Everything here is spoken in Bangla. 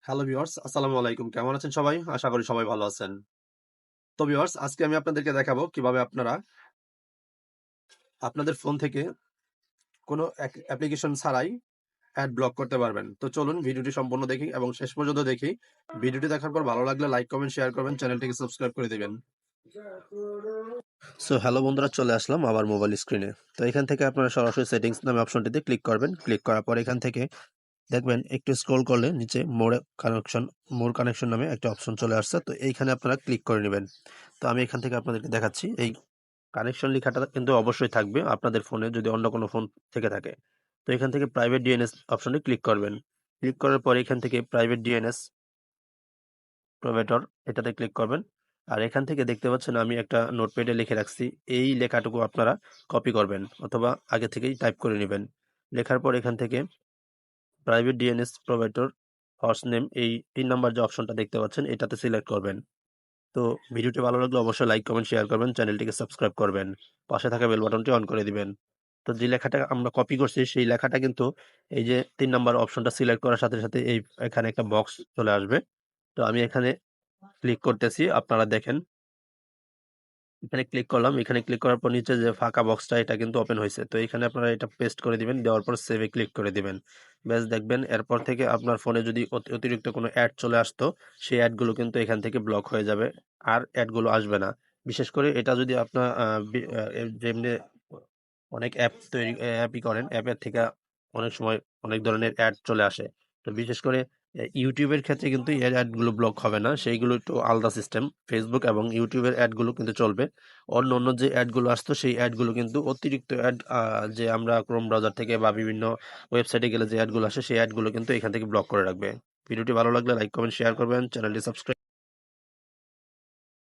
হ্যালো ভিউয়ার্স, আসসালামু আলাইকুম। কেমন আছেন সবাই? আশা করি সবাই ভালো আছেন। তো ভিউয়ার্স, আজকে আমি আপনাদেরকে দেখাবো কিভাবে আপনারা আপনাদের ফোন থেকে কোনো অ্যাপ্লিকেশন ছাড়াই অ্যাড ব্লক করতে পারবেন। তো চলুন ভিডিওটি সম্পূর্ণ দেখি এবং শেষ পর্যন্ত দেখি। ভিডিওটি দেখার পর ভালো লাগলে লাইক, কমেন্ট, শেয়ার করবেন, চ্যানেলটিকে সাবস্ক্রাইব করে দিবেন। সো হ্যালো বন্ধুরা, চলে আসলাম আবার মোবাইল স্ক্রিনে। তো এখান থেকে আপনারা সরাসরি সেটিংস নামে অপশনটিতে ক্লিক করবেন। ক্লিক করার পর এখান থেকে দেখবেন একটু স্ক্রল করলে নিচে মোর কানেকশন নামে একটা অপশন চলে আসছে। তো এইখানে আপনারা ক্লিক করে নেবেন। তো আমি এখান থেকে আপনাদেরকে দেখাচ্ছি। এই কানেকশন লেখাটা কিন্তু অবশ্যই থাকবে আপনাদের ফোনে, যদি অন্য কোনো ফোন থেকে থাকে। তো এখান থেকে প্রাইভেট ডিএনএস অপশনে ক্লিক করবেন। ক্লিক করার পর এখান থেকে প্রাইভেট ডিএনএস প্রোভাইডার এটাতে ক্লিক করবেন। আর এখান থেকে দেখতে পাচ্ছেন আমি একটা নোটপ্যাডে লিখে রাখছি। এই লেখাটুকু আপনারা কপি করবেন অথবা আগে থেকেই টাইপ করে নেবেন। লেখার পর এখান থেকে private DNS provider first name, এই ৩ নাম্বার যে অপশনটা দেখতে পাচ্ছেন এটাতে সিলেক্ট করবেন। তো ভিডিওটি ভালো লাগলে অবশ্যই লাইক, কমেন্ট, শেয়ার করবেন, চ্যানেলটিকে সাবস্ক্রাইব করবেন, পাশে থাকা বেল বাটনটি অন করে দিবেন। তো যে লেখাটা আমরা কপি করছি সেই লেখাটা কিন্তু এই যে ৩ নাম্বার অপশনটা সিলেক্ট করার সাথে সাথে এখানে একটা বক্স চলে আসবে। তো আমি এখানে ক্লিক করতেছি, আপনারা দেখেন। এখানে ক্লিক করলাম। এখানে ক্লিক করার পর নিচে যে ফাঁকা বক্সটা এটা কিন্তু ওপেন হয়েছে। তো এখানে আপনারা এটা পেস্ট করে দিবেন, দেওয়ার পর সেভে ক্লিক করে দিবেন। ব্যাস, দেখবেন এরপর থেকে আপনার ফোনে যদি অতিরিক্ত কোনো অ্যাড চলে আসতো, সেই অ্যাডগুলো কিন্তু এখান থেকে ব্লক হয়ে যাবে। আর অ্যাডগুলো আসবে না। বিশেষ করে এটা যদি আপনার যেমনি অনেক অ্যাপই করেন, অ্যাপের থেকে অনেক সময় অনেক ধরনের অ্যাড চলে আসে। তো বিশেষ করে ইউটিউবের ক্ষেত্রে কিন্তু এর অ্যাডগুলো ব্লক হবে না, সেইগুলো একটু আলাদা সিস্টেম। ফেসবুক এবং ইউটিউবের অ্যাডগুলো কিন্তু চলবে। অন্য অন্য যে অ্যাডগুলো আসতো সেই অ্যাডগুলো কিন্তু অতিরিক্ত অ্যাড, যে আমরা ক্রোম ব্রাউজার থেকে বা বিভিন্ন ওয়েবসাইটে গেলে যে অ্যাডগুলো আসে সেই অ্যাডগুলো কিন্তু এখান থেকে ব্লক করে রাখবে। ভিডিওটি ভালো লাগলে লাইক, কমেন্ট, শেয়ার করবেন, চ্যানেলটি সাবস্ক্রাইব